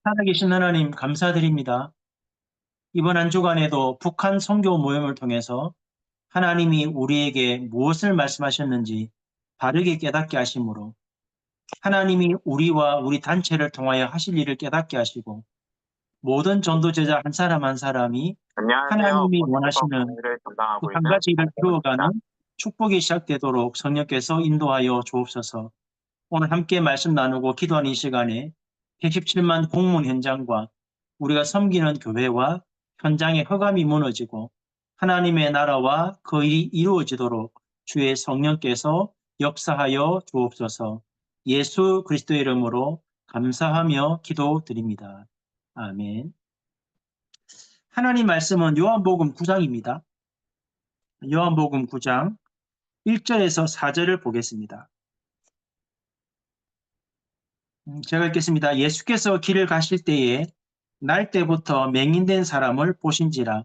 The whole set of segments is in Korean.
살아계신 하나님 감사드립니다. 이번 한 주간에도 북한 선교 모임을 통해서 하나님이 우리에게 무엇을 말씀하셨는지 바르게 깨닫게 하심으로 하나님이 우리와 우리 단체를 통하여 하실 일을 깨닫게 하시고 모든 전도 제자 한 사람 한 사람이 안녕하세요. 하나님이 보내법 원하시는 강의를 그 담당하고 한 있는 가지 일을 박재훈입니다. 키워가는 축복이 시작되도록 성령께서 인도하여 주옵소서. 오늘 함께 말씀 나누고 기도하는 이 시간에 117만 공문 현장과 우리가 섬기는 교회와 현장의 허감이 무너지고 하나님의 나라와 그 일이 이루어지도록 주의 성령께서 역사하여 주옵소서. 예수 그리스도의 이름으로 감사하며 기도드립니다. 아멘. 하나님 말씀은 요한복음 9장입니다. 요한복음 9장 1절에서 4절을 보겠습니다. 제가 읽겠습니다. 예수께서 길을 가실 때에 날 때부터 맹인된 사람을 보신지라.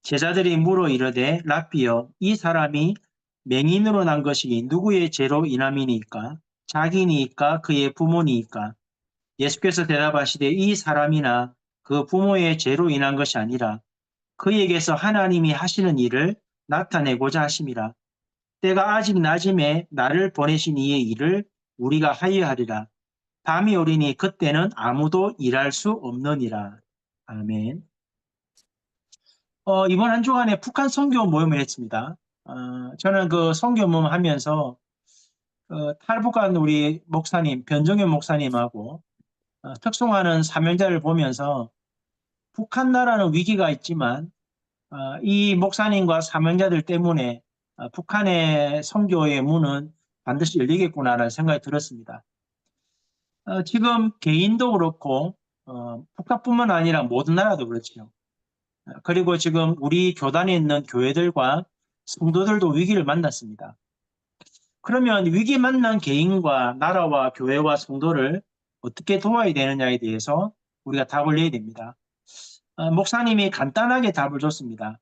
제자들이 물어 이르되 랍비여 이 사람이 맹인으로 난 것이 누구의 죄로 인함이니까? 자기니까 그의 부모니까? 예수께서 대답하시되 이 사람이나 그 부모의 죄로 인한 것이 아니라 그에게서 하나님이 하시는 일을 나타내고자 하심이라. 때가 아직 낮음에 나를 보내신 이의 일을 우리가 하여 하리라. 밤이 오리니 그때는 아무도 일할 수 없느니라. 아멘. 이번 한 주간에 북한 선교 모임을 했습니다. 저는 그 선교 모임 하면서 탈북한 우리 목사님, 변정현 목사님하고 특송하는 사명자를 보면서 북한 나라는 위기가 있지만 이 목사님과 사명자들 때문에 북한의 선교의 문은 반드시 열리겠구나라는 생각이 들었습니다. 지금 개인도 그렇고 북한뿐만 아니라 모든 나라도 그렇죠. 그리고 지금 우리 교단에 있는 교회들과 성도들도 위기를 만났습니다. 그러면 위기 만난 개인과 나라와 교회와 성도를 어떻게 도와야 되느냐에 대해서 우리가 답을 내야 됩니다. 목사님이 간단하게 답을 줬습니다.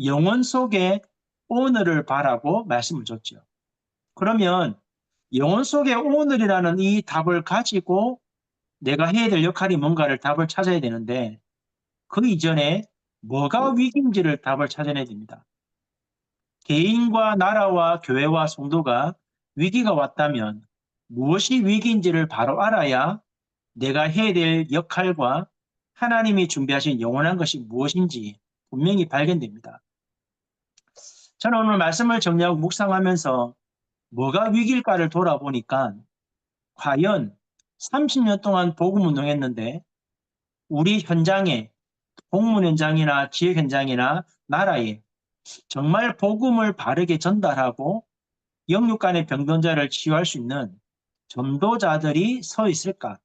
영혼 속에 오늘을 바라고 말씀을 줬죠. 그러면 영혼 속에 오늘이라는 이 답을 가지고 내가 해야 될 역할이 뭔가를 답을 찾아야 되는데 그 이전에 뭐가 위기인지를 답을 찾아내야 됩니다. 개인과 나라와 교회와 성도가 위기가 왔다면 무엇이 위기인지를 바로 알아야 내가 해야 될 역할과 하나님이 준비하신 영원한 것이 무엇인지 분명히 발견됩니다. 저는 오늘 말씀을 정리하고 묵상하면서 뭐가 위기일까를 돌아보니까 과연 30년 동안 복음 운동했는데 우리 현장에 공문 현장이나 지역 현장이나 나라에 정말 복음을 바르게 전달하고 영육 간의 병든자를 치유할 수 있는 전도자들이 서 있을까?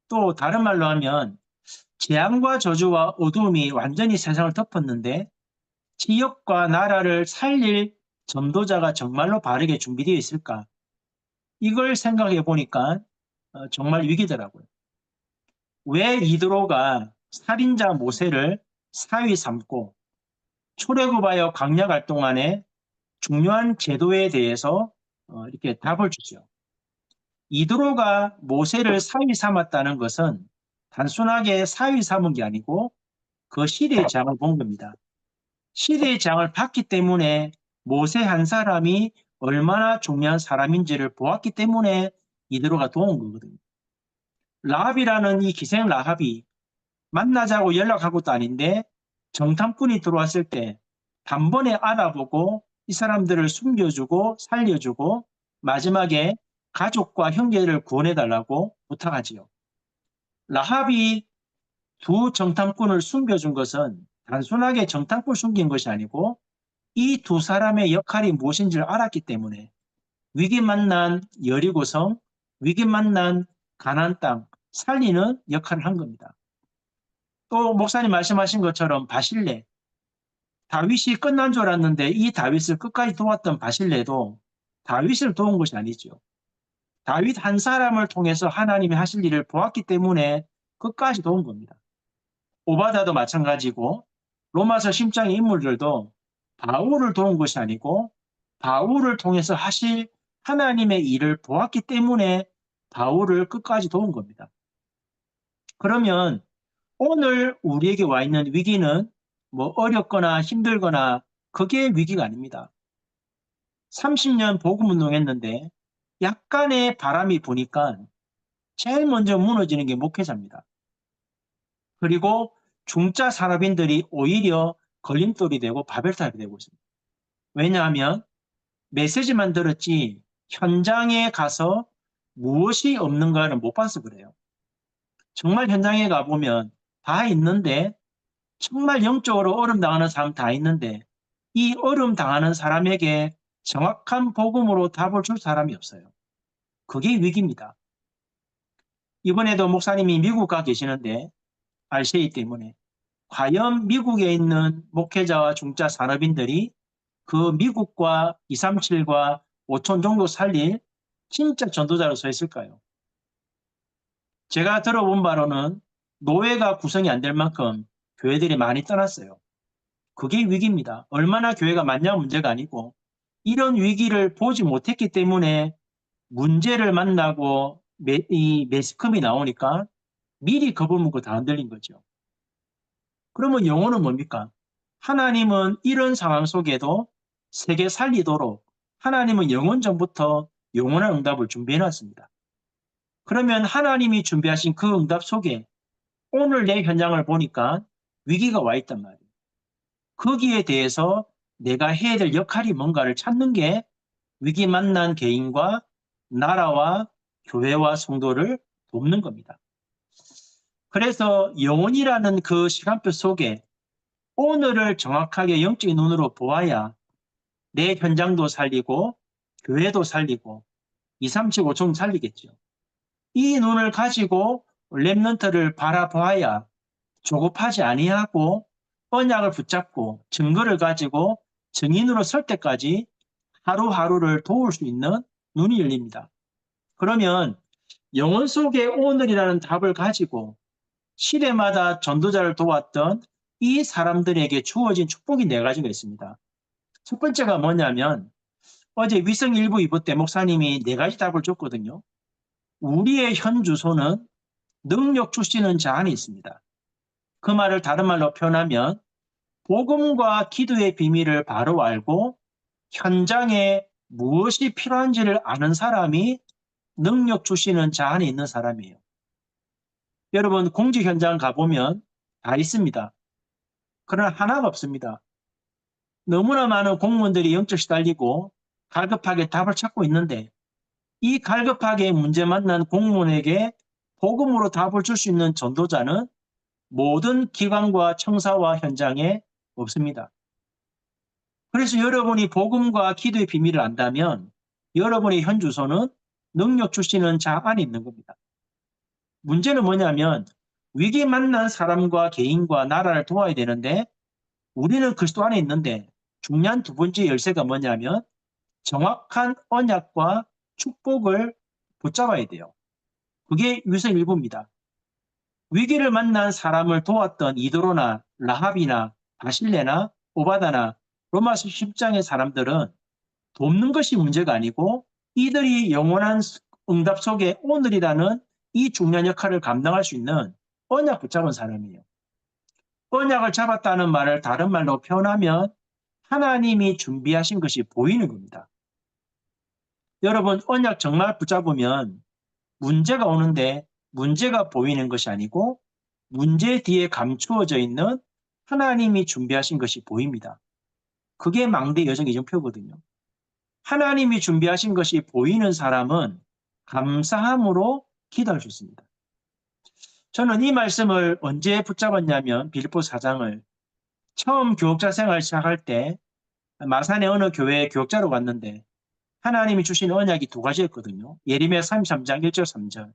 또 다른 말로 하면 재앙과 저주와 어두움이 완전히 세상을 덮었는데 지역과 나라를 살릴 전도자가 정말로 바르게 준비되어 있을까? 이걸 생각해 보니까 정말 위기더라고요. 왜 이드로가 살인자 모세를 사위 삼고 출애굽하여 광야 동안에 중요한 제도에 대해서 이렇게 답을 주죠. 이드로가 모세를 사위 삼았다는 것은 단순하게 사위 삼은 게 아니고 그 시대의 장을 본 겁니다. 시대의 장을 봤기 때문에 모세 한 사람이 얼마나 중요한 사람인지를 보았기 때문에 이드로가 도운 거거든요. 라합이라는 이 기생 라합이 만나자고 연락한 것도 아닌데 정탐꾼이 들어왔을 때 단번에 알아보고 이 사람들을 숨겨주고 살려주고 마지막에 가족과 형제를 구원해달라고 부탁하지요. 라합이 두 정탐꾼을 숨겨준 것은 단순하게 정탐꾼 숨긴 것이 아니고 이 두 사람의 역할이 무엇인지를 알았기 때문에 위기 만난 여리고성, 위기 만난 가나안 땅 살리는 역할을 한 겁니다. 또 목사님 말씀하신 것처럼 바실레, 다윗이 끝난 줄 알았는데 이 다윗을 끝까지 도왔던 바실레도 다윗을 도운 것이 아니죠. 다윗 한 사람을 통해서 하나님이 하실 일을 보았기 때문에 끝까지 도운 겁니다. 오바다도 마찬가지고 로마서 10장의 인물들도 바울을 도운 것이 아니고 바울을 통해서 하실 하나님의 일을 보았기 때문에 바울을 끝까지 도운 겁니다. 그러면 오늘 우리에게 와 있는 위기는 뭐 어렵거나 힘들거나 그게 위기가 아닙니다. 30년 복음운동했는데 약간의 바람이 부니까 제일 먼저 무너지는 게 목회자입니다. 그리고 중자 산업인들이 오히려 걸림돌이 되고 바벨탑이 되고 있습니다. 왜냐하면 메시지만 들었지 현장에 가서 무엇이 없는가를 못 봐서 그래요. 정말 현장에 가보면 다 있는데 정말 영적으로 어려움 당하는 사람 다 있는데 이 어려움 당하는 사람에게 정확한 복음으로 답을 줄 사람이 없어요. 그게 위기입니다. 이번에도 목사님이 미국 가 계시는데 RCA 때문에 과연 미국에 있는 목회자와 중자 산업인들이 그 미국과 237과 5천 정도 살릴 진짜 전도자로 서 있을까요? 제가 들어본 바로는 노예가 구성이 안 될 만큼 교회들이 많이 떠났어요. 그게 위기입니다. 얼마나 교회가 많냐 문제가 아니고 이런 위기를 보지 못했기 때문에 문제를 만나고 이 매스컴이 나오니까 미리 겁을 먹고 다 흔들린 거죠. 그러면 영혼은 뭡니까? 하나님은 이런 상황 속에도 세계 살리도록 하나님은 영원 전부터 영원한 응답을 준비해 놨습니다. 그러면 하나님이 준비하신 그 응답 속에 오늘 내 현장을 보니까 위기가 와 있단 말이에요. 거기에 대해서 내가 해야 될 역할이 뭔가를 찾는 게 위기 만난 개인과 나라와 교회와 성도를 돕는 겁니다. 그래서 영혼이라는 그 시간표 속에 오늘을 정확하게 영적인 눈으로 보아야 내 현장도 살리고 교회도 살리고 237, 5천 살리겠죠. 이 눈을 가지고 렘넌트를 바라보아야 조급하지 아니하고 언약을 붙잡고 증거를 가지고 증인으로 설 때까지 하루하루를 도울 수 있는 눈이 열립니다. 그러면 영혼 속의 오늘이라는 답을 가지고 시대마다 전도자를 도왔던 이 사람들에게 주어진 축복이 네 가지가 있습니다. 첫 번째가 뭐냐면 어제 위성 1부 2부 때 목사님이 네 가지 답을 줬거든요. 우리의 현 주소는 능력 주시는 자 안에 있습니다. 그 말을 다른 말로 표현하면 복음과 기도의 비밀을 바로 알고 현장에 무엇이 필요한지를 아는 사람이 능력 주시는 자 안에 있는 사람이에요. 여러분 공직 현장 가보면 다 있습니다. 그러나 하나가 없습니다. 너무나 많은 공무원들이 영적 시달리고 갈급하게 답을 찾고 있는데 이 갈급하게 문제 만난 공무원에게 복음으로 답을 줄 수 있는 전도자는 모든 기관과 청사와 현장에 없습니다. 그래서 여러분이 복음과 기도의 비밀을 안다면 여러분의 현 주소는 능력 주시는 자 안에 있는 겁니다. 문제는 뭐냐면 위기 만난 사람과 개인과 나라를 도와야 되는데 우리는 그리스도 안에 있는데 중요한 두 번째 열쇠가 뭐냐면 정확한 언약과 축복을 붙잡아야 돼요. 그게 위성 일부입니다. 위기를 만난 사람을 도왔던 이도로나 라합이나 바실레나 오바다나 로마서 10장의 사람들은 돕는 것이 문제가 아니고 이들이 영원한 응답 속에 오늘이라는 이 중요한 역할을 감당할 수 있는 언약 붙잡은 사람이에요. 언약을 잡았다는 말을 다른 말로 표현하면 하나님이 준비하신 것이 보이는 겁니다. 여러분 언약 정말 붙잡으면 문제가 오는데 문제가 보이는 것이 아니고 문제 뒤에 감추어져 있는 하나님이 준비하신 것이 보입니다. 그게 망대 여정 이정표거든요. 하나님이 준비하신 것이 보이는 사람은 감사함으로 기도할 수 있습니다. 저는 이 말씀을 언제 붙잡았냐면 빌립보 4장을 처음 교육자 생활 시작할 때 마산의 어느 교회에 교육자로 갔는데 하나님이 주신 언약이 두 가지였거든요. 예레미야 33장 1절 3절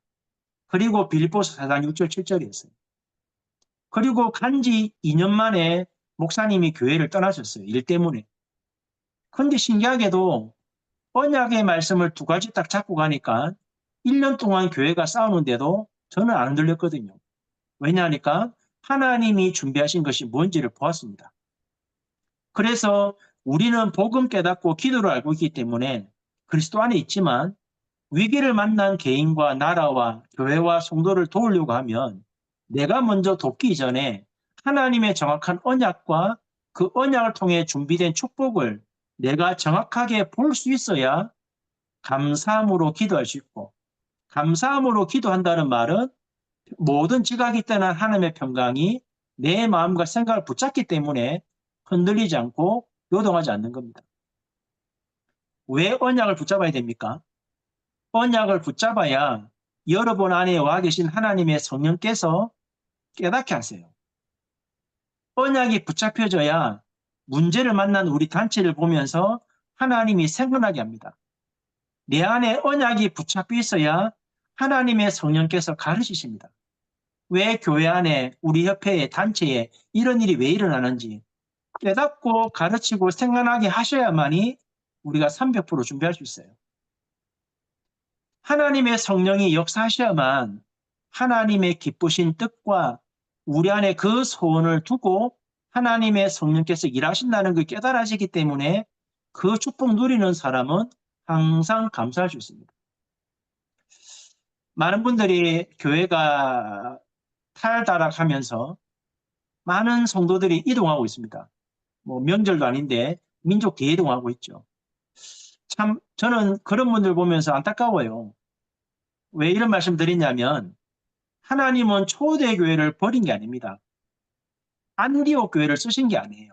그리고 빌립보서 4장 6절 7절이었어요. 그리고 간지 2년 만에 목사님이 교회를 떠나셨어요. 일 때문에. 그런데 신기하게도 언약의 말씀을 두 가지 딱 잡고 가니까 1년 동안 교회가 싸우는데도 저는 안 흔들렸거든요. 왜냐하니까 하나님이 준비하신 것이 뭔지를 보았습니다. 그래서 우리는 복음 깨닫고 기도를 알고 있기 때문에 그리스도 안에 있지만 위기를 만난 개인과 나라와 교회와 성도를 도우려고 하면 내가 먼저 돕기 전에 하나님의 정확한 언약과 그 언약을 통해 준비된 축복을 내가 정확하게 볼 수 있어야 감사함으로 기도할 수 있고, 감사함으로 기도한다는 말은 모든 지각이 떠난 하나님의 평강이 내 마음과 생각을 붙잡기 때문에 흔들리지 않고 요동하지 않는 겁니다. 왜 언약을 붙잡아야 됩니까? 언약을 붙잡아야 여러분 안에 와 계신 하나님의 성령께서 깨닫게 하세요. 언약이 붙잡혀져야 문제를 만난 우리 단체를 보면서 하나님이 생각나게 합니다. 내 안에 언약이 붙잡혀 있어야 하나님의 성령께서 가르치십니다. 왜 교회 안에 우리 협회에 단체에 이런 일이 왜 일어나는지 깨닫고 가르치고 생각나게 하셔야만이 우리가 300% 준비할 수 있어요. 하나님의 성령이 역사하셔야만 하나님의 기쁘신 뜻과 우리 안에 그 소원을 두고 하나님의 성령께서 일하신다는 걸 깨달아지기 때문에 그 축복 누리는 사람은 항상 감사할 수 있습니다. 많은 분들이 교회가 탈다락하면서 많은 성도들이 이동하고 있습니다. 뭐 명절도 아닌데 민족 대이동하고 있죠. 참 저는 그런 분들 보면서 안타까워요. 왜 이런 말씀 드리냐면 하나님은 초대교회를 버린 게 아닙니다. 안디옥 교회를 쓰신 게 아니에요.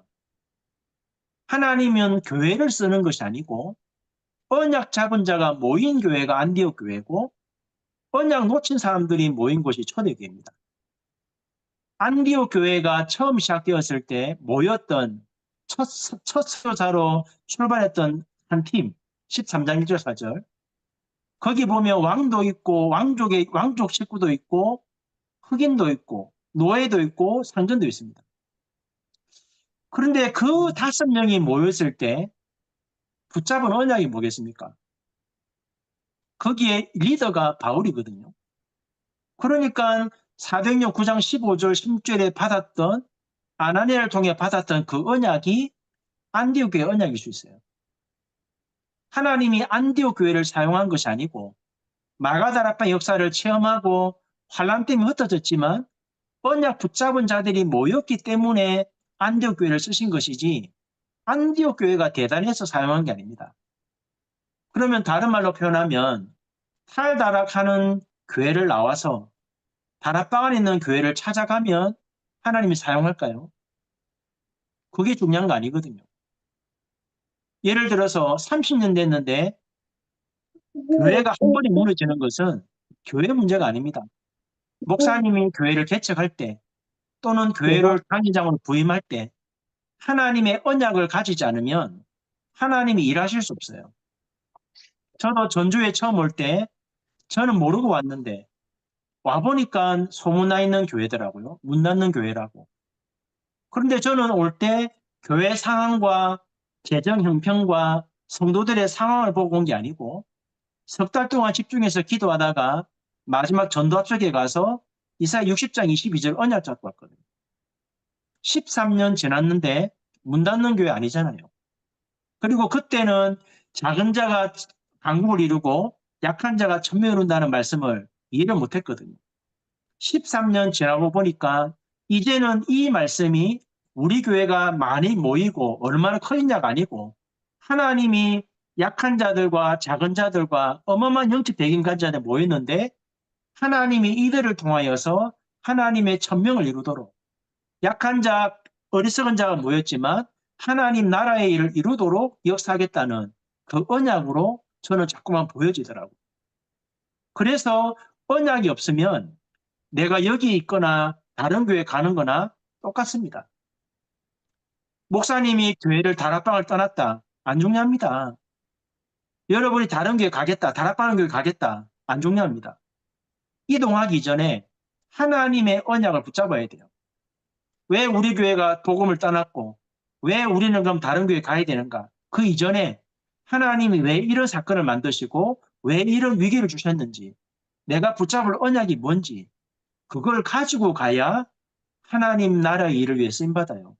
하나님은 교회를 쓰는 것이 아니고 언약 잡은 자가 모인 교회가 안디옥 교회고 언약 놓친 사람들이 모인 곳이 초대교회입니다. 안디옥 교회가 처음 시작되었을 때 모였던 첫 서자로 출발했던 한 팀, 13장 1절 4절. 거기 보면 왕도 있고 왕족 식구도 있고 흑인도 있고 노예도 있고 상전도 있습니다. 그런데 그 5명이 모였을 때 붙잡은 언약이 뭐겠습니까? 거기에 리더가 바울이거든요. 그러니까 사도행전 9장 15절 16절에 받았던 아나니아를 통해 받았던 그 언약이 안디옥 교회 언약일 수 있어요. 하나님이 안디옥 교회를 사용한 것이 아니고 마가다락방 역사를 체험하고 환란 때문에 흩어졌지만 언약 붙잡은 자들이 모였기 때문에 안디옥 교회를 쓰신 것이지 안디옥 교회가 대단해서 사용한 게 아닙니다. 그러면 다른 말로 표현하면 탈다락하는 교회를 나와서 다락방 안에 있는 교회를 찾아가면 하나님이 사용할까요? 그게 중요한 거 아니거든요. 예를 들어서 30년 됐는데 교회가 한 번에 무너지는 것은 교회 문제가 아닙니다. 목사님이 교회를 개척할 때 또는 교회를 단위장으로 부임할 때 하나님의 언약을 가지지 않으면 하나님이 일하실 수 없어요. 저도 전주에 처음 올 때 저는 모르고 왔는데 와보니까 소문나 있는 교회더라고요. 문 닫는 교회라고. 그런데 저는 올 때 교회 상황과 재정 형편과 성도들의 상황을 보고 온 게 아니고 석 달 동안 집중해서 기도하다가 마지막 전도합석에 가서 이사야 60장 22절 언약 잡고 왔거든요. 13년 지났는데 문 닫는 교회 아니잖아요. 그리고 그때는 작은 자가 강국을 이루고 약한 자가 천명을 이룬다는 말씀을 이해를 못했거든요. 13년 지나고 보니까 이제는 이 말씀이 우리 교회가 많이 모이고 얼마나 커있냐가 아니고 하나님이 약한 자들과 작은 자들과 어마어마한 영적 백인 가진 자들 모였는데 하나님이 이들을 통하여서 하나님의 천명을 이루도록 약한 자, 어리석은 자가 모였지만 하나님 나라의 일을 이루도록 역사하겠다는 그 언약으로 저는 자꾸만 보여지더라고요. 그래서 언약이 없으면 내가 여기 있거나 다른 교회 가는 거나 똑같습니다. 목사님이 교회를 다락방을 떠났다. 안 중요합니다. 여러분이 다른 교회 가겠다. 다락방 교회 가겠다. 안 중요합니다. 이동하기 전에 하나님의 언약을 붙잡아야 돼요. 왜 우리 교회가 복음을 떠났고 왜 우리는 그럼 다른 교회 가야 되는가? 그 이전에 하나님이 왜 이런 사건을 만드시고 왜 이런 위기를 주셨는지 내가 붙잡을 언약이 뭔지 그걸 가지고 가야 하나님 나라의 일을 위해 쓰임받아요.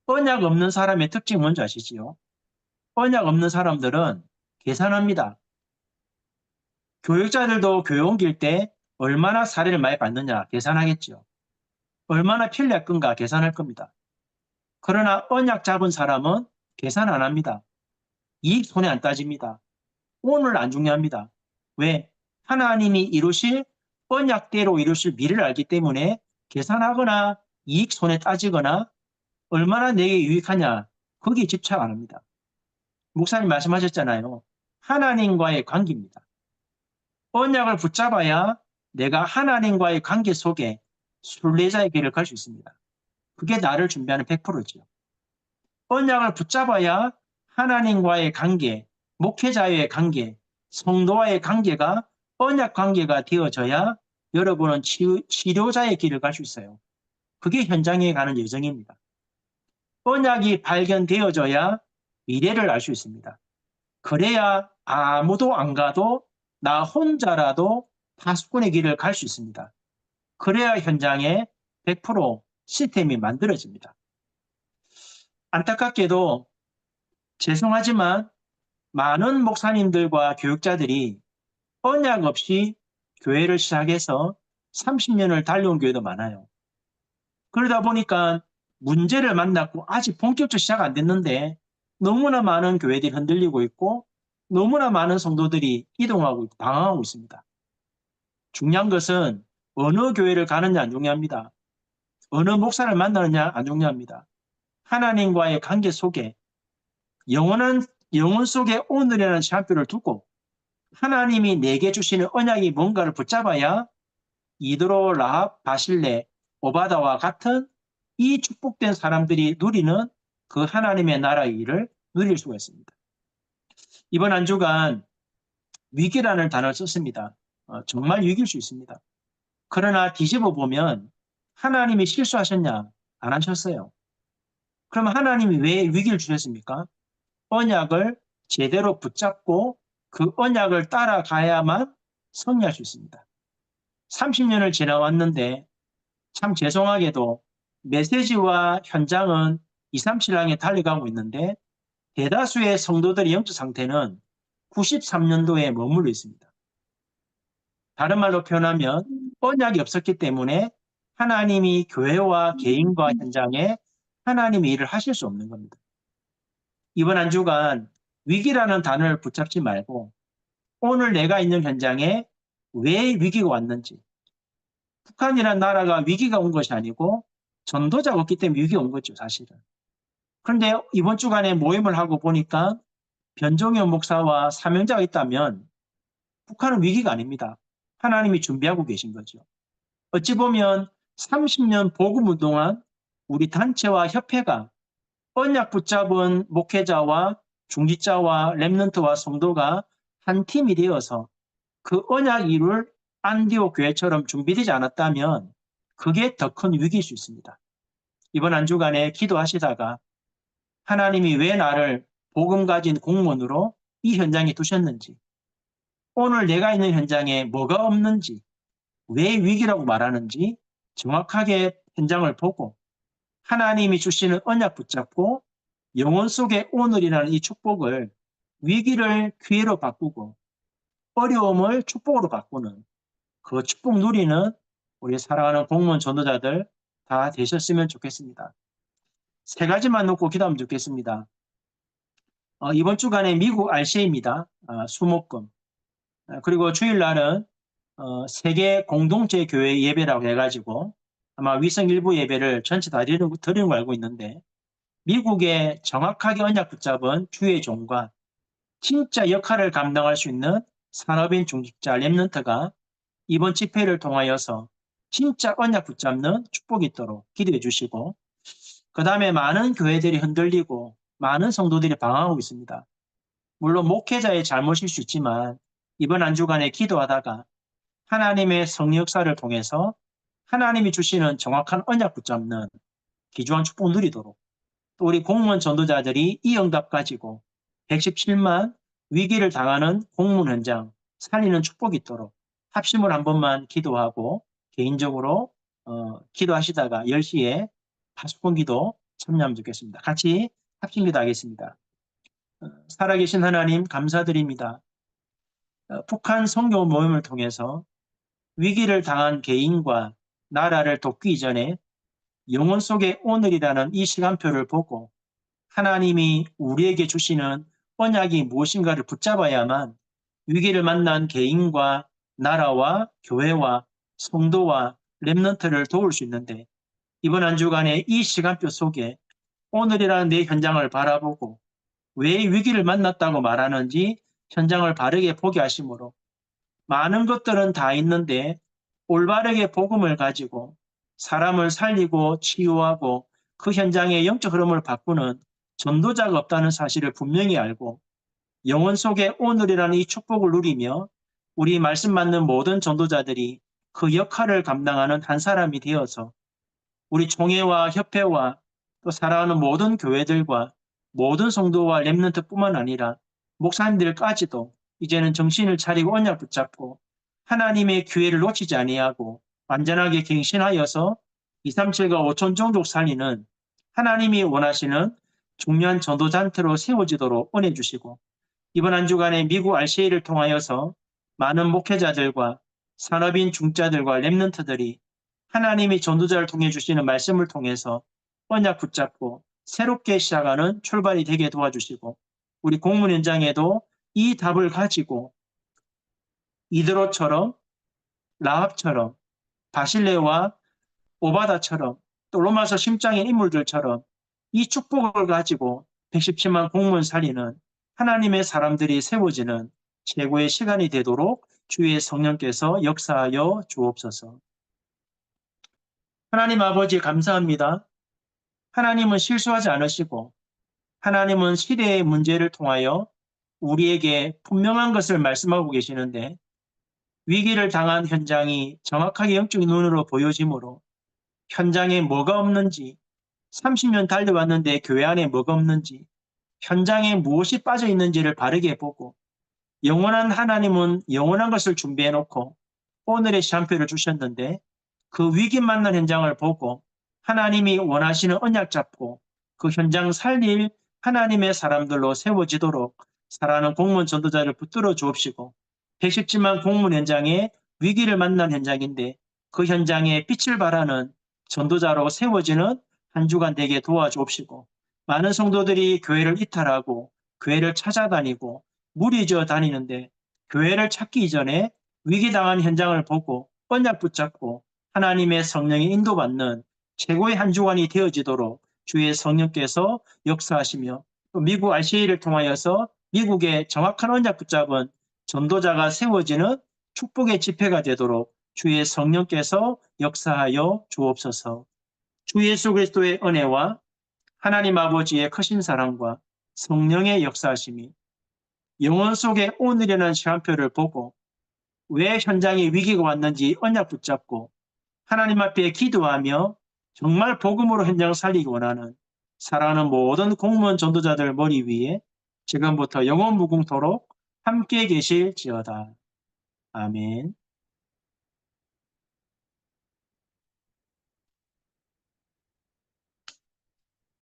언약 없는 사람의 특징 뭔지 아시지요? 언약 없는 사람들은 계산합니다. 교육자들도 교회 옮길 때 얼마나 사례를 많이 받느냐 계산하겠죠. 얼마나 편리할 건가 계산할 겁니다. 그러나 언약 잡은 사람은 계산 안 합니다. 이익 손해 안 따집니다. 오늘 안 중요합니다. 왜? 하나님이 이루실 언약대로 이루실 미래를 알기 때문에 계산하거나 이익 손해 따지거나 얼마나 내게 유익하냐 거기에 집착 안 합니다. 목사님 말씀하셨잖아요. 하나님과의 관계입니다. 언약을 붙잡아야 내가 하나님과의 관계 속에 순례자의 길을 갈 수 있습니다. 그게 나를 준비하는 100%죠. 언약을 붙잡아야 하나님과의 관계, 목회자의 관계, 성도와의 관계가 언약 관계가 되어져야 여러분은 치료자의 길을 갈 수 있어요. 그게 현장에 가는 여정입니다. 언약이 발견되어져야 미래를 알 수 있습니다. 그래야 아무도 안 가도 나 혼자라도 파수꾼의 길을 갈 수 있습니다. 그래야 현장에 100% 시스템이 만들어집니다. 안타깝게도 죄송하지만 많은 목사님들과 교육자들이 언약 없이 교회를 시작해서 30년을 달려온 교회도 많아요. 그러다 보니까 문제를 만났고 아직 본격적으로 시작 안 됐는데 너무나 많은 교회들이 흔들리고 있고 너무나 많은 성도들이 이동하고 있고 방황하고 있습니다. 중요한 것은 어느 교회를 가느냐 안 중요합니다. 어느 목사를 만나느냐 안 중요합니다. 하나님과의 관계 속에 영원 속에 오늘이라는 시간표를 두고 하나님이 내게 주시는 언약이 뭔가를 붙잡아야 이드로, 라합, 바실레, 오바다와 같은 이 축복된 사람들이 누리는 그 하나님의 나라의 일을 누릴 수가 있습니다. 이번 한 주간 위기라는 단어를 썼습니다. 정말 위기일 수 있습니다. 그러나 뒤집어 보면 하나님이 실수하셨냐? 안 하셨어요. 그러면 하나님이 왜 위기를 주셨습니까? 언약을 제대로 붙잡고 그 언약을 따라가야만 승리할 수 있습니다. 30년을 지나왔는데 참 죄송하게도 메시지와 현장은 237항에 달려가고 있는데 대다수의 성도들의 영적 상태는 93년도에 머물러 있습니다. 다른 말로 표현하면 언약이 없었기 때문에 하나님이 교회와 개인과 현장에 하나님의 일을 하실 수 없는 겁니다. 이번 한 주간 위기라는 단어를 붙잡지 말고 오늘 내가 있는 현장에 왜 위기가 왔는지, 북한이라는 나라가 위기가 온 것이 아니고 전도자가 없기 때문에 위기가 온 거죠, 사실은. 그런데 이번 주간에 모임을 하고 보니까 변종현 목사와 사명자가 있다면 북한은 위기가 아닙니다. 하나님이 준비하고 계신 거죠. 어찌 보면 30년 복음을 동안 우리 단체와 협회가 언약 붙잡은 목회자와 중직자와 렘넌트와 성도가 한 팀이 되어서 그 언약 일을 안디옥 교회처럼 준비되지 않았다면 그게 더 큰 위기일 수 있습니다. 이번 한 주간에 기도하시다가 하나님이 왜 나를 복음 가진 공무원으로 이 현장에 두셨는지, 오늘 내가 있는 현장에 뭐가 없는지, 왜 위기라고 말하는지 정확하게 현장을 보고 하나님이 주시는 언약 붙잡고 영혼 속의 오늘이라는 이 축복을 위기를 기회로 바꾸고 어려움을 축복으로 바꾸는 그 축복 누리는 우리 사랑하는 공무원 전도자들 다 되셨으면 좋겠습니다. 세 가지만 놓고 기도하면 좋겠습니다. 이번 주간에 미국 RCA입니다. 수목금. 그리고 주일날은 세계 공동체 교회 예배라고 해가지고 아마 위성 일부 예배를 전체 다 드리는 걸 알고 있는데 미국에 정확하게 언약 붙잡은 주의 종과 진짜 역할을 감당할 수 있는 산업인 중직자 렘넌트가 이번 집회를 통하여서 진짜 언약 붙잡는 축복이 있도록 기도해 주시고 그 다음에 많은 교회들이 흔들리고 많은 성도들이 방황하고 있습니다. 물론 목회자의 잘못일 수 있지만 이번 한 주간에 기도하다가 하나님의 성령 역사를 통해서 하나님이 주시는 정확한 언약 붙잡는 귀중한 축복 누리도록 또 우리 공무원 전도자들이 이 응답 가지고 117만 위기를 당하는 공무원 현장 살리는 축복이 있도록 합심을 한 번만 기도하고 개인적으로 기도하시다가 10시에 파수꾼 기도 참여하면 좋겠습니다. 같이 합심 기도하겠습니다. 살아계신 하나님 감사드립니다. 북한 선교 모임을 통해서 위기를 당한 개인과 나라를 돕기 전에 영혼 속의 오늘이라는 이 시간표를 보고 하나님이 우리에게 주시는 언약이 무엇인가를 붙잡아야만 위기를 만난 개인과 나라와 교회와 성도와 렘넌트를 도울 수 있는데, 이번 한 주간의 이 시간표 속에 오늘이라는 내 현장을 바라보고 왜 위기를 만났다고 말하는지 현장을 바르게 보게 하심으로, 많은 것들은 다 있는데 올바르게 복음을 가지고 사람을 살리고 치유하고 그 현장의 영적 흐름을 바꾸는 전도자가 없다는 사실을 분명히 알고, 영혼 속의 오늘이라는 이 축복을 누리며 우리 말씀 맞는 모든 전도자들이 그 역할을 감당하는 한 사람이 되어서 우리 총회와 협회와 또 살아가는 모든 교회들과 모든 성도와 렘넌트뿐만 아니라 목사님들까지도 이제는 정신을 차리고 언약 붙잡고 하나님의 기회를 놓치지 아니하고 완전하게 갱신하여서 237과 5천 종족 살리는 하나님이 원하시는 중요한 전도잔트로 세워지도록 은혜 주시고, 이번 한 주간에 미국 RCA를 통하여서 많은 목회자들과 산업인 중자들과 렘넌트들이 하나님이 전도자를 통해 주시는 말씀을 통해서 언약 붙잡고 새롭게 시작하는 출발이 되게 도와주시고, 우리 공문 현장에도 이 답을 가지고 이드로처럼, 라합처럼, 바실레와 오바다처럼, 또 로마서 10장의 인물들처럼 이 축복을 가지고 117만 공문 살리는 하나님의 사람들이 세워지는 최고의 시간이 되도록 주의 성령께서 역사하여 주옵소서. 하나님 아버지 감사합니다. 하나님은 실수하지 않으시고 하나님은 시대의 문제를 통하여 우리에게 분명한 것을 말씀하고 계시는데, 위기를 당한 현장이 정확하게 영적인 눈으로 보여지므로 현장에 뭐가 없는지, 30년 달려왔는데 교회 안에 뭐가 없는지, 현장에 무엇이 빠져 있는지를 바르게 보고, 영원한 하나님은 영원한 것을 준비해 놓고 오늘의 시간표를 주셨는데 그 위기 만난 현장을 보고 하나님이 원하시는 언약 잡고 그 현장 살릴 하나님의 사람들로 세워지도록 살아가는 공무원 전도자를 붙들어 주옵시고, 117만 공무원 현장에 위기를 만난 현장인데 그 현장에 빛을 발하는 전도자로 세워지는 한 주간 되게 도와주옵시고, 많은 성도들이 교회를 이탈하고 교회를 찾아다니고 무리지어 다니는데 교회를 찾기 이전에 위기당한 현장을 보고 언약 붙잡고 하나님의 성령의 인도받는 최고의 한 주간이 되어지도록 주의 성령께서 역사하시며, 또 미국 RCA를 통하여서 미국의 정확한 언약 붙잡은 전도자가 세워지는 축복의 집회가 되도록 주의 성령께서 역사하여 주옵소서. 주 예수 그리스도의 은혜와 하나님 아버지의 크신 사랑과 성령의 역사하심이 영혼 속의 오늘이라는 시간표를 보고 왜 현장에 위기가 왔는지 언약 붙잡고 하나님 앞에 기도하며 정말 복음으로 현장을 살리기 원하는 사랑하는 모든 공무원 전도자들 머리 위에 지금부터 영원 무궁토록 함께 계실지어다. 아멘.